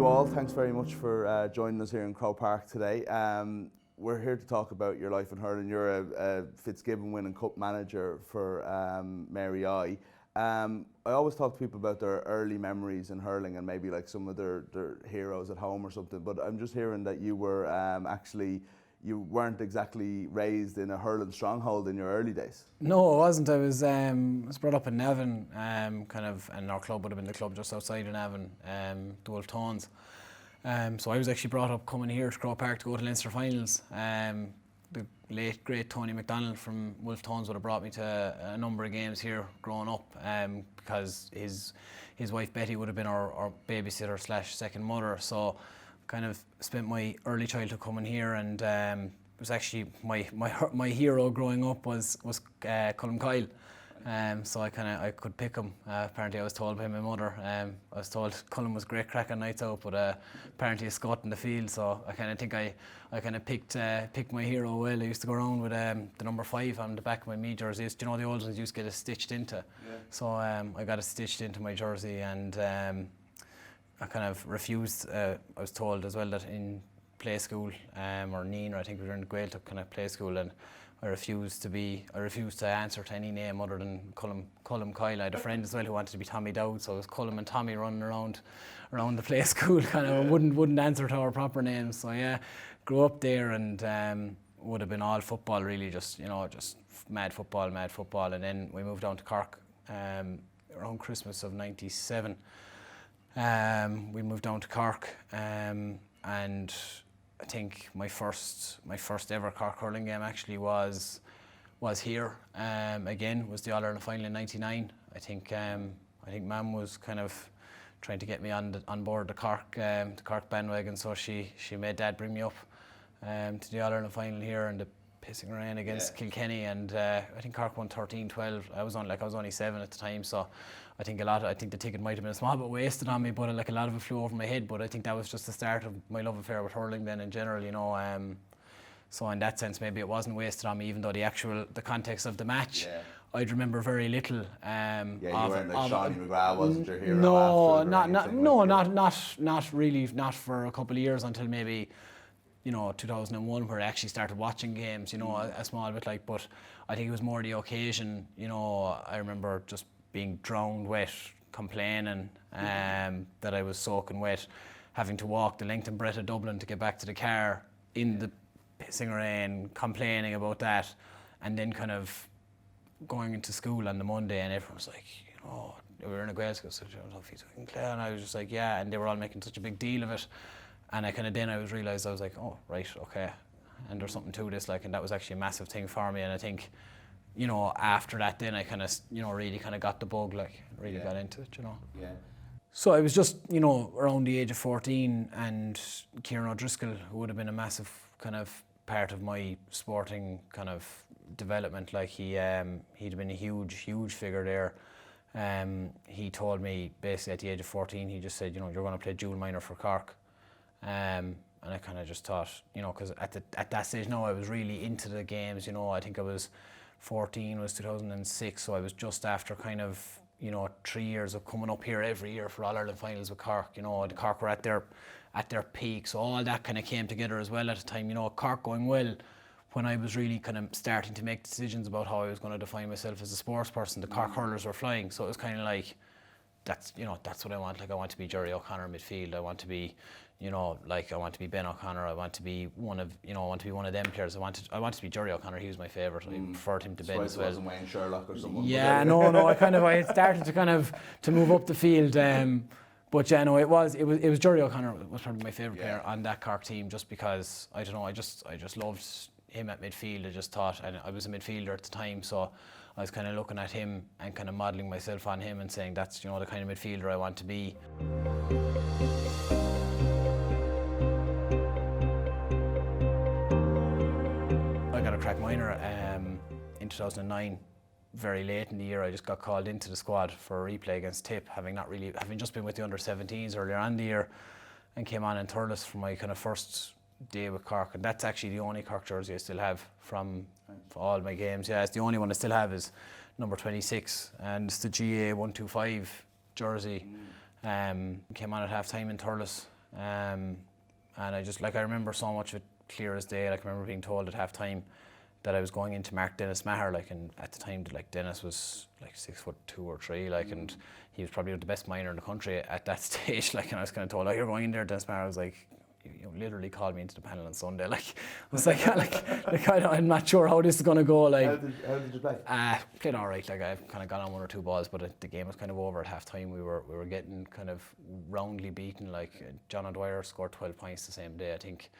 you all. Thanks very much for joining us here in Croke Park today. We're here to talk about your life in hurling. You're a Fitzgibbon winning cup manager for Mary I. I always talk to people about their early memories in hurling and maybe like some of their heroes at home or something, but I'm just hearing that you were you weren't exactly raised in a hurling stronghold in your early days. No, I wasn't. I was brought up in Navan, and our club would have been the club just outside of Navan, the Wolf Tones. So I was actually brought up coming here to Croke Park to go to Leinster finals. The late great Tony McDonald from Wolf Tones would have brought me to a number of games here growing up, because his wife Betty would have been our babysitter / second mother. So kind of spent my early childhood coming here, and it was actually my hero growing up was Colm Kyle. So I could pick him. Apparently I was told by my mother. I was told Colm was great crack on nights out, but apparently a Scot in the field. So I kind of think I kind of picked my hero well. I used to go around with the number 5 on the back of my me jerseys. Do you know the old ones used to get it stitched into? Yeah. So I got it stitched into my jersey, and I kind of refused. I was told as well that in play school, or Neen, I think we were in the Gaeltacht kind of play school, and I refused to answer to any name other than Colm Kyle. I had a friend as well who wanted to be Tommy Dowd, so it was Colm and Tommy running around the play school, kind of wouldn't answer to our proper names. So yeah, grew up there, and would have been all football really, just mad football, and then we moved down to Cork around Christmas of '97. We moved down to Cork, and I think my first ever Cork hurling game actually was here. Again, was the All-Ireland final in '99. I think Mum was kind of trying to get me on board the Cork bandwagon, so she made Dad bring me up to the All-Ireland final here, and the pissing rain against Kilkenny, and I think Cork won 13-12. I was only 7 at the time, so I think the ticket might have been a small bit wasted on me, but a lot of it flew over my head. But I think that was just the start of my love affair with hurling then in general, so in that sense maybe it wasn't wasted on me, even though the context of the match I'd remember very little. You weren't like Shawnee McGrath wasn't your hero? Not really, not for a couple of years until maybe 2001, where I actually started watching games, a small bit like, but I think it was more the occasion. I remember just being drowned wet, complaining that I was soaking wet, having to walk the length and breadth of Dublin to get back to the car in the pissing rain, complaining about that, and then kind of going into school on the Monday, and everyone was like, we were in a Gael school, so and I was just like, yeah, and they were all making such a big deal of it. And I realised I was like, oh, right, okay, and there's something to this, like, and that was actually a massive thing for me. And I think, after that, then I kind of, really kind of got the bug, like, really got into it, Yeah. So I was just, around the age of 14, and Kieran O'Driscoll, who would have been a massive kind of part of my sporting kind of development, like he'd have been a huge figure there. He told me basically at the age of 14, he just said, you're going to play dual minor for Cork. And I kind of just thought, because at that stage now I was really into the games. I think I was 14, was 2006, so I was just after kind of 3 years of coming up here every year for All-Ireland finals with Cork. The Cork were at their peak, so all that kind of came together as well at the time. Cork going well when I was really kind of starting to make decisions about how I was going to define myself as a sports person. The Cork hurlers were flying, so it was kind of like, that's what I want. Like, I want to be Jerry O'Connor midfield. I want to be, I want to be Ben O'Connor. I want to be one of them players. I wanted to be Jerry O'Connor. He was my favourite. I preferred him to Ben as well. It wasn't Wayne Sherlock or someone. Yeah, no. I had started to move up the field. But yeah, no, it was Jerry O'Connor was probably my favourite player on that Cork team, just because I don't know. I just loved him at midfield. I just thought, and I was a midfielder at the time, so I was kind of looking at him and kind of modelling myself on him and saying that's the kind of midfielder I want to be. I got a crack minor in 2009. Very late in the year, I just got called into the squad for a replay against Tip, having just been with the under-17s earlier on the year, and came on in Thurles for my kind of first day with Cork, and that's actually the only Cork jersey I still have from all my games. Yeah, it's the only one I still have is number 26, and it's the GA 125 jersey. Came on at half time in Thurles And I remember so much of it clear as day. Like I remember being told at half time that I was going into Mark Dennis Maher, like, and at the time, like, Dennis was like 6'2" or 3", like, and he was probably the best miner in the country at that stage, like, and I was kind of told, oh, you're going in there, Dennis Maher. I was like, you know, literally called me into the panel on Sunday, like, I was like, I'm not sure how this is going to go, like. How did you play? Played all right, like, I've kind of got on 1 or 2 balls, but the game was kind of over at half time. We were getting kind of roundly beaten, like, John O'Dwyer scored 12 points the same day, I think.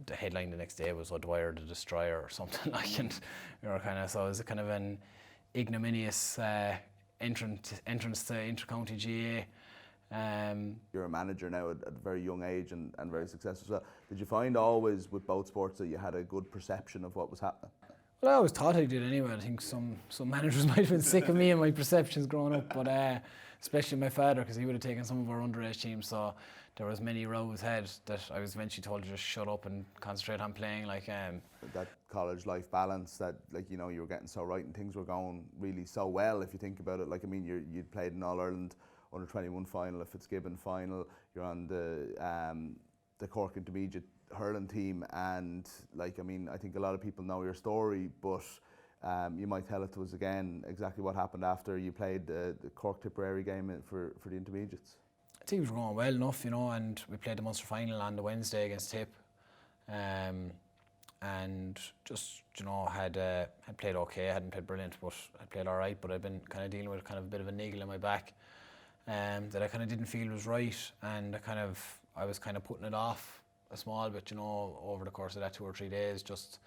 The headline the next day was O'Dwyer the Destroyer or something, like, and we were kind of, so it was a kind of an ignominious entrance to inter-county GA. You're a manager now at a very young age and very successful. So did you find always with both sports that you had a good perception of what was happening? Well, I always thought I did anyway. I think some managers might have been sick of me and my perceptions growing up, but especially my father, because he would have taken some of our underage teams. So there was many rows had that I was eventually told to just shut up and concentrate on playing. Like that college life balance, that, like, you know, you were getting so right and things were going really so well. If you think about it, like, I mean, you'd played in All Ireland under 21 final, a Fitzgibbon final. You're on the Cork Intermediate hurling team, and, like, I mean, I think a lot of people know your story, but you might tell it to us again exactly what happened after you played the Cork Tipperary game for the intermediates. Things were going well enough, you know, and we played the Munster final on the Wednesday against Tip, and just, you know, had played okay. I hadn't played brilliant, but I played all right. But I'd been kind of dealing with kind of a bit of a niggle in my back that I kind of didn't feel was right, and I was kind of putting it off a small bit, you know, over the course of that 2 or 3 days, just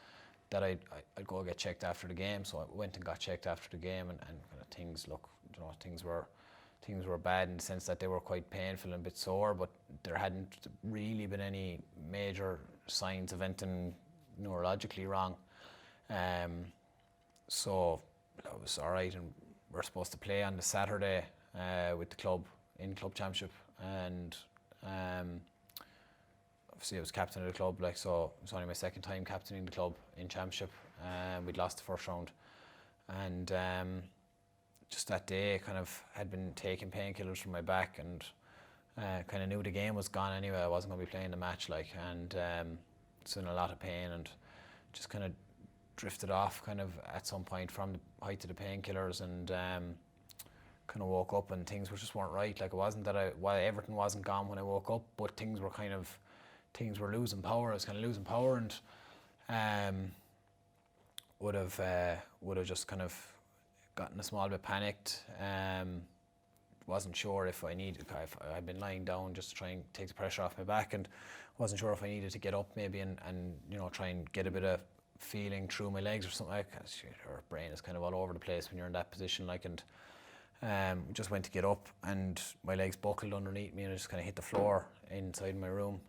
that I'd go get checked after the game. So I went and got checked after the game, and kind of things were bad in the sense that they were quite painful and a bit sore, but there hadn't really been any major signs of anything neurologically wrong. So that was all right, and we're supposed to play on the Saturday with the club in club championship, and obviously I was captain of the club, like, so it was only my second time captaining the club in championship. We'd lost the first round, and just that day kind of had been taking painkillers from my back, and kind of knew the game was gone anyway. I wasn't going to be playing the match, like, and was in a lot of pain, and just kind of drifted off kind of at some point from the height of the painkillers, and kind of woke up and things weren't right. Like, it wasn't that everything wasn't gone when I woke up, but things were losing power. I was kind of losing power, and would have just kind of gotten a small bit panicked. Wasn't sure if I'd been lying down just to try and take the pressure off my back, and wasn't sure if I needed to get up maybe and you know, try and get a bit of feeling through my legs or something like that. Your brain is kind of all over the place when you're in that position, like, and just went to get up, and my legs buckled underneath me, and I just kind of hit the floor inside my room.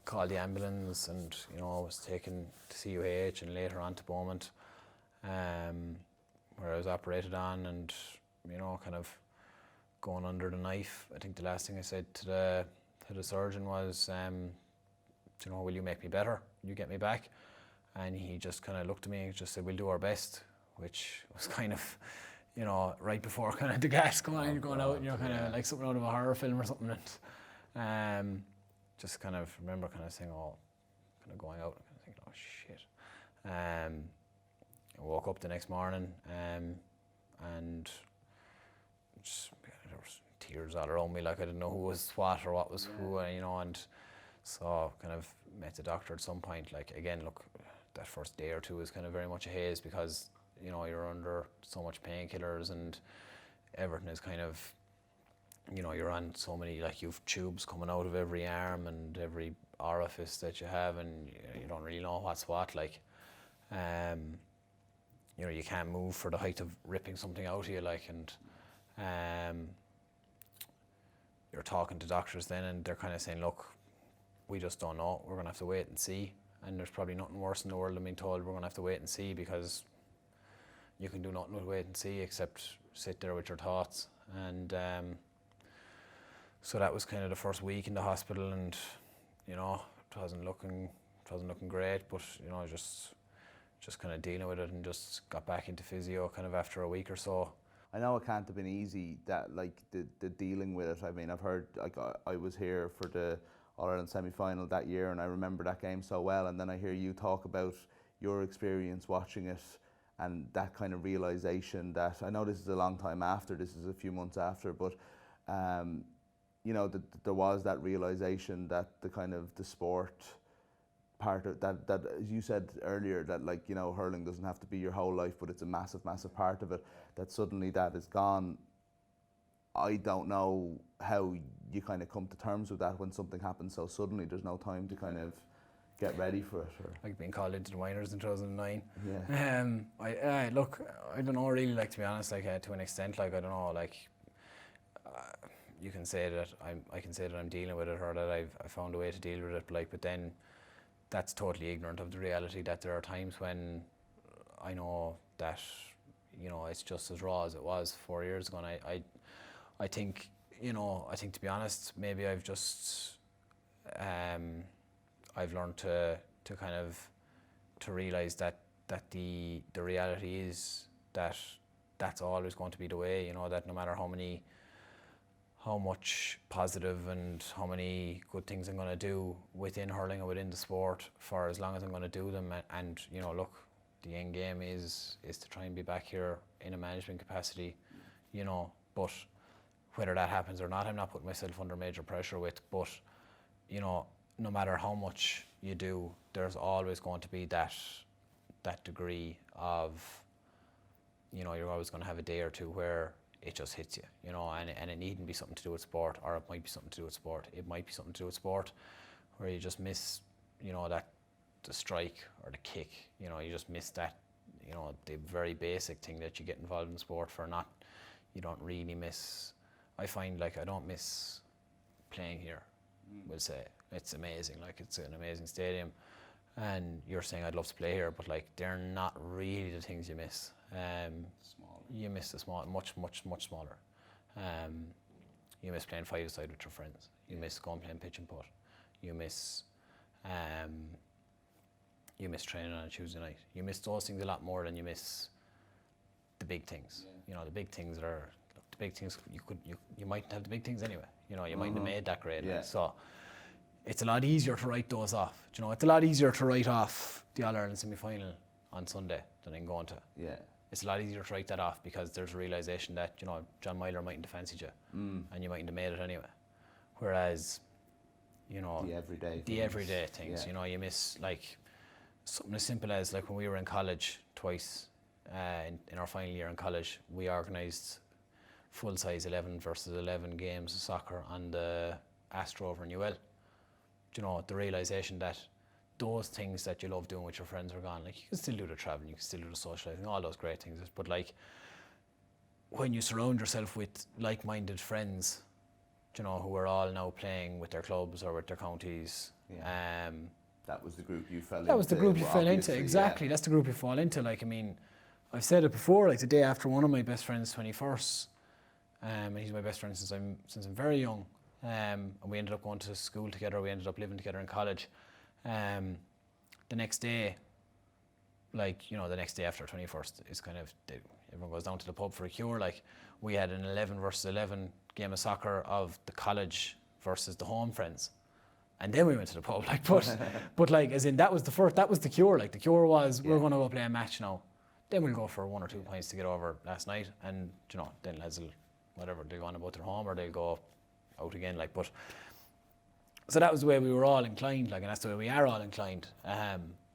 Called the ambulance, and, you know, I was taken to CUH and later on to Beaumont, where I was operated on, and, you know, kind of going under the knife. I think the last thing I said to the surgeon was, you know, will you make me better? Will you get me back? And he just kind of looked at me and just said, we'll do our best, which was kind of, you know, right before kind of the gas going out, and you're kind of like something out of a horror film or something. And just kind of remember kind of saying, oh, kind of going out and kind of thinking, oh shit. I woke up the next morning, and just, there was tears all around me, like I didn't know who was what or what was who, you know, and so kind of met the doctor at some point. Like, again, look, that first day or two is kind of very much a haze, because, you know, you're under so much painkillers, and everything is kind of, you know, you're on so many, like, you've tubes coming out of every arm and every orifice that you have, and you don't really know what's what, like, you know, you can't move for the height of ripping something out of you, like, and you're talking to doctors then, and they're kind of saying, look, we just don't know, we're going to have to wait and see, and there's probably nothing worse in the world than being told we're going to have to wait and see, because you can do nothing but wait and see except sit there with your thoughts. And so that was kind of the first week in the hospital, and, you know, it wasn't looking great, but, you know, just kind of dealing with it, and just got back into physio kind of after a week or so. I know it can't have been easy, that like the dealing with it. I mean, I've heard, like I was here for the All-Ireland semi-final that year, and I remember that game so well, and then I hear you talk about your experience watching it and that kind of realisation that, I know this is a long time after, this is a few months after, but you know, there was that realisation that the kind of the sport part of that, as you said earlier, that like, you know, hurling doesn't have to be your whole life, but it's a massive part of it, that suddenly that is gone. I don't know how you kind of come to terms with that when something happens so suddenly. There's no time to kind of get ready for it. Or Like being called into the minors in 2009. yeah, I look, I don't know really, like, to be honest, like to an extent, like I don't know, like you can say that I can say that I'm dealing with it, or that I found a way to deal with it, but then that's totally ignorant of the reality that there are times when I know that, you know, it's just as raw as it was 4 years ago, and I think, you know, I think, to be honest, maybe I've just I've learned to kind of to realise that the reality is that that's always going to be the way, you know, that no matter how much positive and how many good things I'm going to do within hurling or within the sport, for as long as I'm going to do them, and you know, look, the end game is to try and be back here in a management capacity, you know, but whether that happens or not, I'm not putting myself under major pressure with, but you know, no matter how much you do, there's always going to be that degree of, you know, you're always going to have a day or two where it just hits you, you know, and it needn't be something to do with sport, or it might be something to do with sport. It might be something to do with sport where you just miss, you know, the strike or the kick, you know, you just miss that, you know, the very basic thing that you get involved in sport for. Not, you don't really miss, I find, like, I don't miss playing here, we'll say. It's amazing, like, it's an amazing stadium, and you're saying I'd love to play here, but like, they're not really the things you miss. You miss the small, much smaller. You miss playing five-a-side with your friends. You miss going playing pitch and putt. You miss training on a Tuesday night. You miss those things a lot more than you miss the big things. Yeah. You know, the big things are, the big things, you mightn't have the big things anyway. You know, you mightn't have made that grade. Yeah. So it's a lot easier to write those off. Do you know, it's a lot easier to write off the All-Ireland semi-final on Sunday than in going to. Yeah. It's a lot easier to write that off because there's a realisation that, you know, John Myler mightn't have fancied you, and you mightn't have made it anyway. Whereas, you know, the everyday things, yeah. You know, you miss, like, something as simple as, like, when we were in college twice, in our final year in college, we organised full-size 11 versus 11 games of soccer on the Astro over in UL. You know, the realisation that those things that you love doing with your friends are gone. Like, you can still do the travelling, you can still do the socialising, all those great things, but like, when you surround yourself with like-minded friends, you know, who are all now playing with their clubs or with their counties, that was the group you fell into. That was the group you fell into, exactly. Yeah. That's the group you fall into. Like, I mean, I've said it before, like, the day after one of my best friends' 21st, and he's my best friend since I'm very young, and we ended up going to school together, we ended up living together in college. The next day, like, you know, the next day after 21st is kind of, everyone goes down to the pub for a cure. Like, we had an 11 versus 11 game of soccer of the college versus the home friends, and then we went to the pub. Like, but like, as in, that was the cure. Like, the cure was, we're going to go play a match now, then we'll go for 1 or 2 pints to get over last night, and, you know, then lads will, whatever, they'll go on about their home or they'll go out again, like, but so that was the way we were all inclined, like, and that's the way we are all inclined,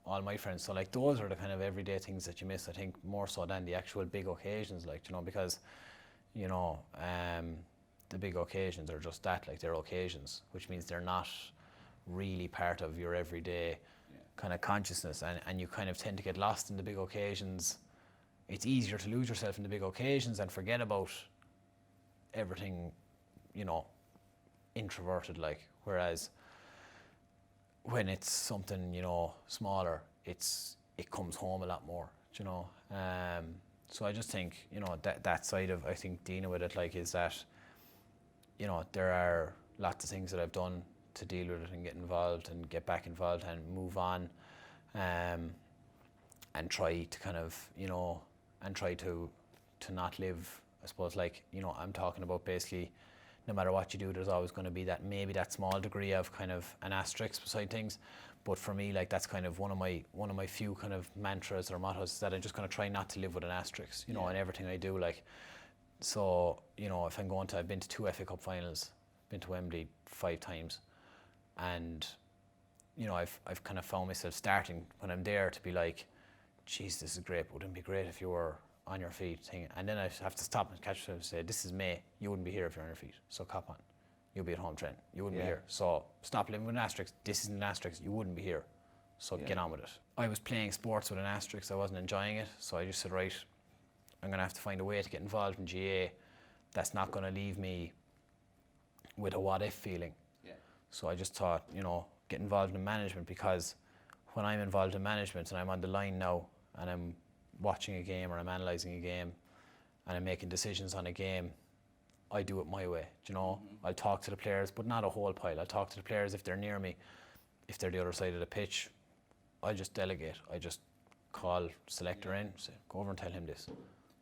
all my friends. So, like, those are the kind of everyday things that you miss, I think, more so than the actual big occasions, like, you know, because, you know, the big occasions are just that, like, they're occasions, which means they're not really part of your everyday kind of consciousness, and you kind of tend to get lost in the big occasions. It's easier to lose yourself in the big occasions and forget about everything, you know, introverted, like, whereas when it's something, you know, smaller, it comes home a lot more, you know. So I just think, you know, that side of, I think, dealing with it, like, is that, you know, there are lots of things that I've done to deal with it and get involved and get back involved and move on, and try to kind of, you know, and try to not live I suppose, like, you know, I'm talking about basically no matter what you do, there's always going to be that, maybe that small degree of kind of an asterisk beside things. But for me, like, that's kind of one of my few kind of mantras or mottos, is that I'm just going to try not to live with an asterisk, you know, in everything I do. Like, so, you know, if I'm going to, I've been to 2 FA Cup finals, been to Wembley 5 times, and, you know, I've kind of found myself starting when I'm there to be like, geez, this is great, but wouldn't it be great if you were on your feet thing? And then I have to stop and catch myself and say, this is May, you wouldn't be here if you're on your feet, so cop on. You'll be at home training, you wouldn't be here. So stop living with an asterisk, this isn't an asterisk, you wouldn't be here. So get on with it. I was playing sports with an asterisk, I wasn't enjoying it, so I just said, right, I'm going to have to find a way to get involved in GA that's not going to leave me with a what if feeling. So I just thought, you know, get involved in management, because when I'm involved in management and I'm on the line now and I'm watching a game or I'm analysing a game and I'm making decisions on a game, I do it my way, do you know? I'll talk to the players, but not a whole pile. I'll talk to the players if they're near me. If they're the other side of the pitch, I just delegate. I just call selector in, say, go over and tell him this.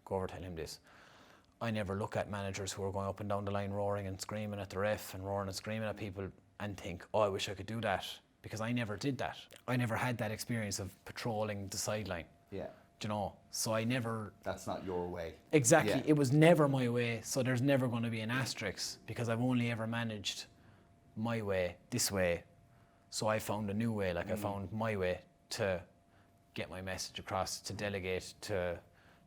Go over and tell him this. I never look at managers who are going up and down the line roaring and screaming at the ref and roaring and screaming at people and think, oh, I wish I could do that, because I never did that. I never had that experience of patrolling the sideline. Do you know? So I never... That's not your way. Exactly. It was never my way, so there's never going to be an asterisk, because I've only ever managed my way, this way. So I found a new way, like I found my way to get my message across, to delegate, to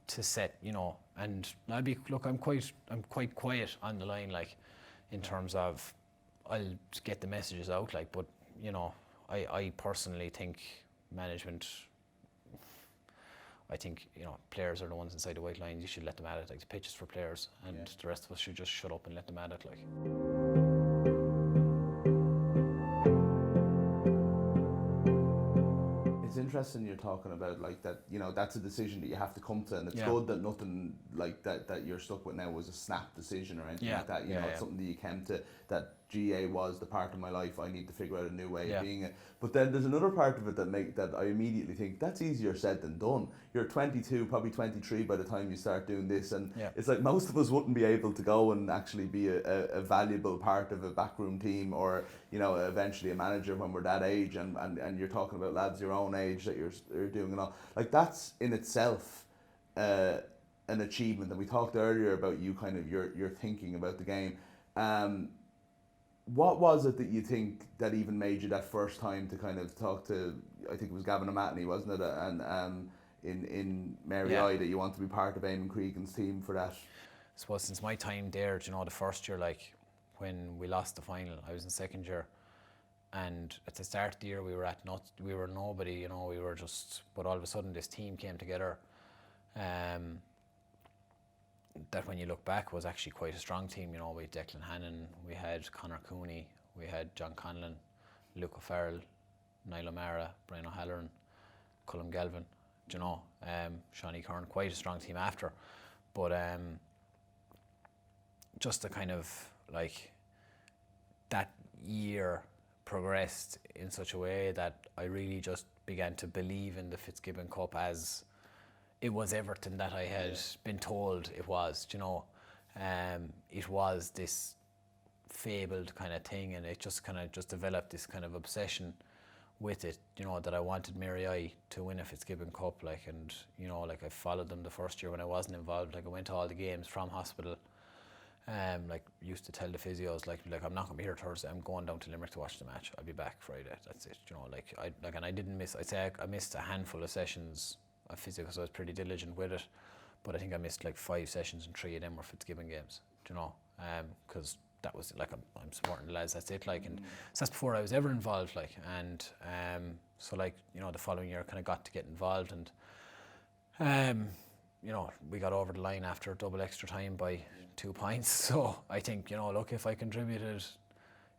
set, you know. And I'm quite quiet on the line, like, in terms of I'll get the messages out, like, but, you know, I personally think management, I think, you know, players are the ones inside the white lines. You should let them at it. Like, the pitch is for players, and the rest of us should just shut up and let them at it. Like. It's interesting you're talking about, like, that, you know, that's a decision that you have to come to, and it's good that nothing like that you're stuck with now was a snap decision or anything like that. You know, it's something that you came to, that GA was the part of my life. I need to figure out a new way of being it. But then there's another part of it that I immediately think that's easier said than done. You're 22, probably 23 by the time you start doing this, and it's like most of us wouldn't be able to go and actually be a valuable part of a backroom team, or, you know, eventually a manager when we're that age, and you're talking about lads your own age that you're doing and all. Like, that's in itself an achievement. And we talked earlier about you kind of your thinking about the game. What was it that you think that even made you that first time to kind of talk to, I think it was Gavin O'Matney, wasn't it, and in Mary I, that you want to be part of Eamon Cregan's team for that? I suppose since my time there, do you know, the first year, like, when we lost the final, I was in second year, and at the start of the year we were nobody, you know, we were just, but all of a sudden this team came together, that when you look back was actually quite a strong team. You know, we had Declan Hannon, we had Conor Cooney, we had John Conlon, Luke O'Farrell, Niall O'Mara, Brian O'Halloran, Colm Galvin, you know, Shawnee Kern, quite a strong team after. But just the kind of, like, that year progressed in such a way that I really just began to believe in the Fitzgibbon Cup as it was everything that I had been told it was, you know. It was this fabled kind of thing, and it just kind of just developed this kind of obsession with it, you know, that I wanted Mary I to win a Fitzgibbon Cup, like, and, you know, like, I followed them the first year when I wasn't involved. Like, I went to all the games from hospital. Like, used to tell the physios, like I'm not gonna be here Thursday, I'm going down to Limerick to watch the match, I'll be back Friday, that's it, you know. Like, and I didn't miss, I'd say I missed a handful of sessions of physio because I was pretty diligent with it, but I think I missed like 5 sessions and 3 of them were Fitzgibbon games, you know, because that was like, I'm supporting the lads, that's it, like, and so that's before I was ever involved, like, and so, like, you know, the following year I kind of got to get involved, and you know, we got over the line after double extra time by 2 points. So I think, you know, look, if I contributed,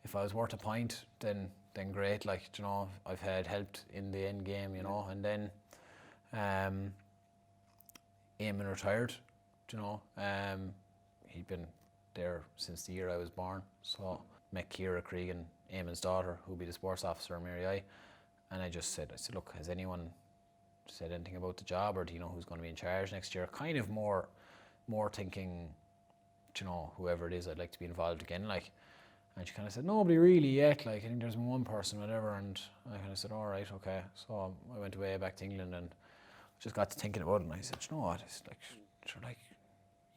if I was worth a point, then great. Like, you know, I've had helped in the end game, you know. And then Eamon retired, you know. He'd been there since the year I was born. So met Ciara Cregan, Eamon's daughter, who'd be the sports officer in Mary I. And I said, look, has anyone said anything about the job, or do you know who's going to be in charge next year? Kind of more thinking you know, whoever it is, I'd like to be involved again, like. And she kind of said, nobody really yet, like, I think there's one person, whatever. And I kind of said, all right, okay. So I went away back to England and just got to thinking about it. And I said, you know what, it's like, sure, like,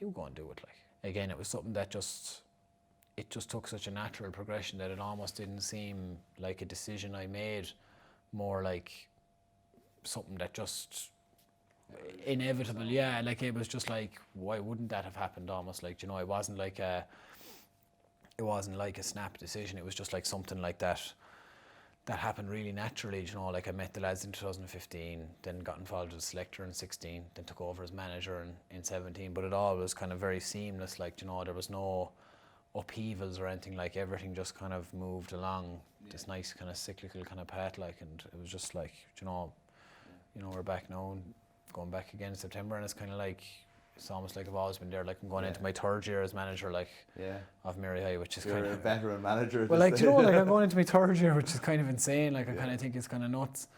you go and do it. Like, again, it was something that it just took such a natural progression that it almost didn't seem like a decision I made, more like something that just inevitable. Yeah, like, it was just like, why wouldn't that have happened almost? Like, you know, it wasn't like a snap decision. It was just like something like that happened really naturally. You know, like, I met the lads in 2015, then got involved as a selector in 16, then took over as manager in 17. But it all was kind of very seamless. Like, you know, there was no upheavals or anything. Like, everything just kind of moved along this nice kind of cyclical kind of path. Like, and it was just like, you know, we're back now, going back again in September, and it's kind of like, it's almost like I've always been there. Like, I'm going into my third year as manager, like, of Mary High, which is You're kind a of veteran manager. well, like, you know, like, I'm going into my third year, which is kind of insane. Like, I kind of think it's kind of nuts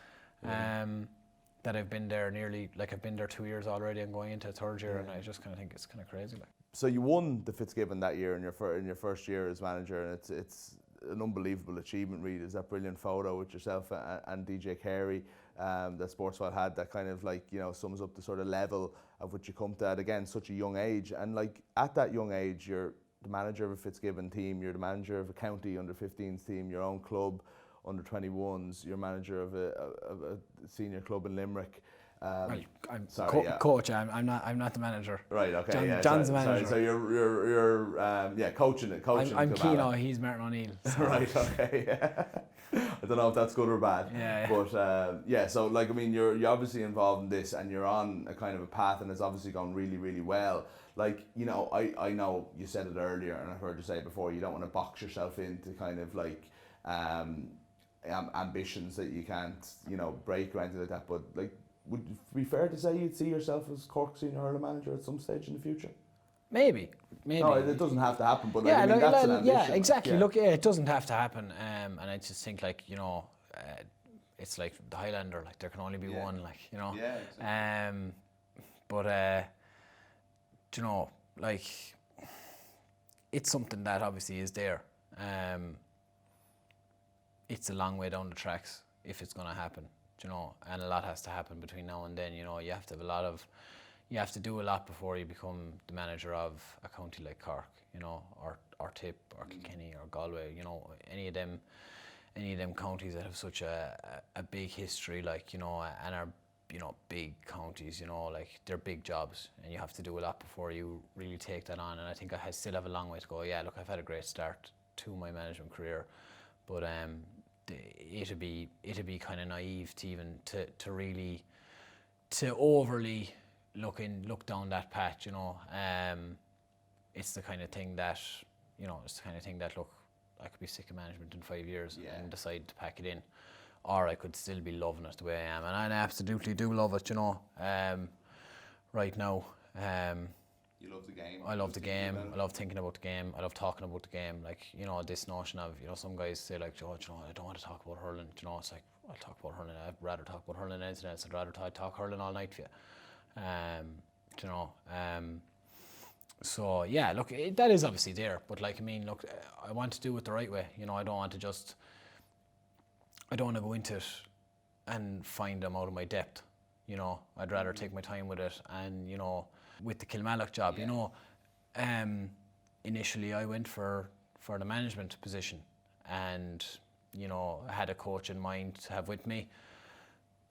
that I've been there I've been there 2 years already and going into a third year, and I just kind of think it's kind of crazy. Like, So you won the Fitzgibbon that year in your first year as manager, and it's an unbelievable achievement. Really, there's that brilliant photo with yourself and DJ Carey that Sportsfile had, that kind of, like, you know, sums up the sort of level of which you come to at, again, such a young age. And, like, at that young age, you're the manager of a Fitzgibbon team, you're the manager of a county under-15s team, your own club under-21s, you're manager of a senior club in Limerick. well, I'm coach. I'm not the manager. Right. Okay. John's the manager. So you're coaching it. I'm Keano. He's Martin O'Neill. So. Right. Okay. Yeah. I don't know if that's good or bad. Yeah. But so, like, I mean, you're obviously involved in this, and you're on a kind of a path, and it's obviously gone really, really well. Like, you know, I know you said it earlier, and I've heard you say it before, you don't want to box yourself into kind of like ambitions that you can't, you know, break or anything like that. But, like, would it be fair to say you'd see yourself as Cork senior hurling manager at some stage in the future? Maybe. No, it doesn't have to happen, but, like, I mean, that's an ambition. Yeah, exactly. Like, Look, it doesn't have to happen. And I just think, like, you know, it's like the Highlander. Like, there can only be one. Like, you know. Yeah. Exactly. But you know, like, it's something that obviously is there. It's a long way down the tracks if it's going to happen. You know, and a lot has to happen between now and then. You know, you have to do a lot before you become the manager of a county like Cork, you know, or Tip, or Kilkenny, or Galway. You know, any of them counties that have such a big history, like, you know, and are, you know, big counties. You know, like, they're big jobs, and you have to do a lot before you really take that on. And I think I still have a long way to go. Yeah, look, I've had a great start to my management career, but it'd be kind of naive to even to really overly look down that path. You know, it's the kind of thing that, you know, look, I could be sick of management in 5 years and decide to pack it in, or I could still be loving it the way I am, and I absolutely do love it. You know, right now. You love the game. I love the game. I love thinking about the game. I love talking about the game. Like, you know, this notion of, you know, some guys say, like, oh, you know, I don't want to talk about hurling. You know, it's like, I'll talk about hurling. I'd rather talk about hurling than anything else. I'd rather talk hurling all night for you. You know. So yeah, look, that is obviously there. But, like, I mean, look, I want to do it the right way. You know, I don't want to go into it and find I'm out of my depth. You know, I'd rather take my time with it. And, you know, with the Kilmallock job, you know, initially I went for the management position, and, you know, I had a coach in mind to have with me.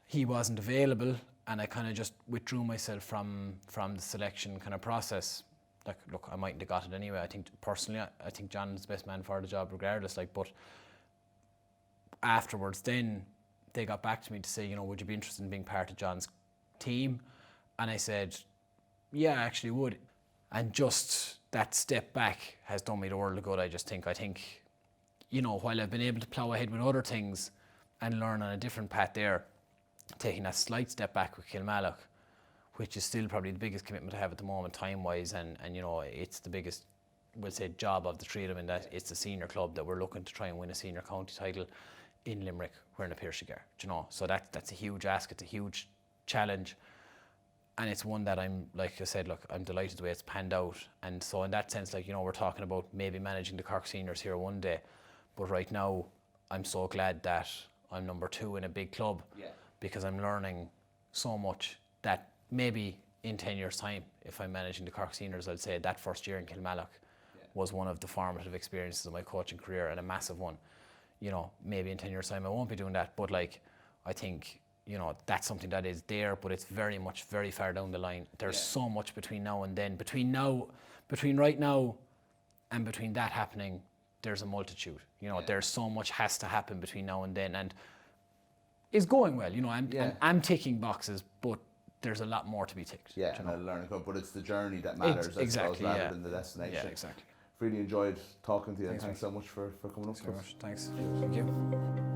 He wasn't available, and I kind of just withdrew myself from the selection kind of process. Like, look, I mightn't have got it anyway. I think personally, I think John's the best man for the job regardless. Like, but afterwards, then they got back to me to say, you know, would you be interested in being part of John's team? And I said, yeah, I actually would. And just that step back has done me the world of good. I think, you know, while I've been able to plough ahead with other things and learn on a different path there, taking that slight step back with Kilmallock, which is still probably the biggest commitment I have at the moment, time-wise, and you know, it's the biggest, we'll say, job of the three of them, in that it's the senior club that we're looking to try and win a senior county title in Limerick. We're in a Pierce Cigar, you know, so that's a huge ask. It's a huge challenge. and it's one that I'm, like I said, look, I'm delighted the way it's panned out. And so in that sense, like, you know, we're talking about maybe managing the Cork seniors here one day, but right now I'm so glad that I'm number 2 in a big club, because I'm learning so much that maybe in 10 years time, if I'm managing the Cork seniors, I'd say that first year in Kilmallock was one of the formative experiences of my coaching career, and a massive one. You know, maybe in 10 years time I won't be doing that, but like, I think, you know, that's something that is there, but it's very much very far down the line. There's so much between now and then. Between right now and between that happening, there's a multitude. You know, there's so much has to happen between now and then, and it's going well. You know, I'm ticking boxes, but there's a lot more to be ticked. Yeah, and I learn it, but it's the journey that matters, exactly, rather than the destination. Yeah, exactly. Really enjoyed talking to you, and thanks so much for coming up. Thanks very much. Thanks. Thank you.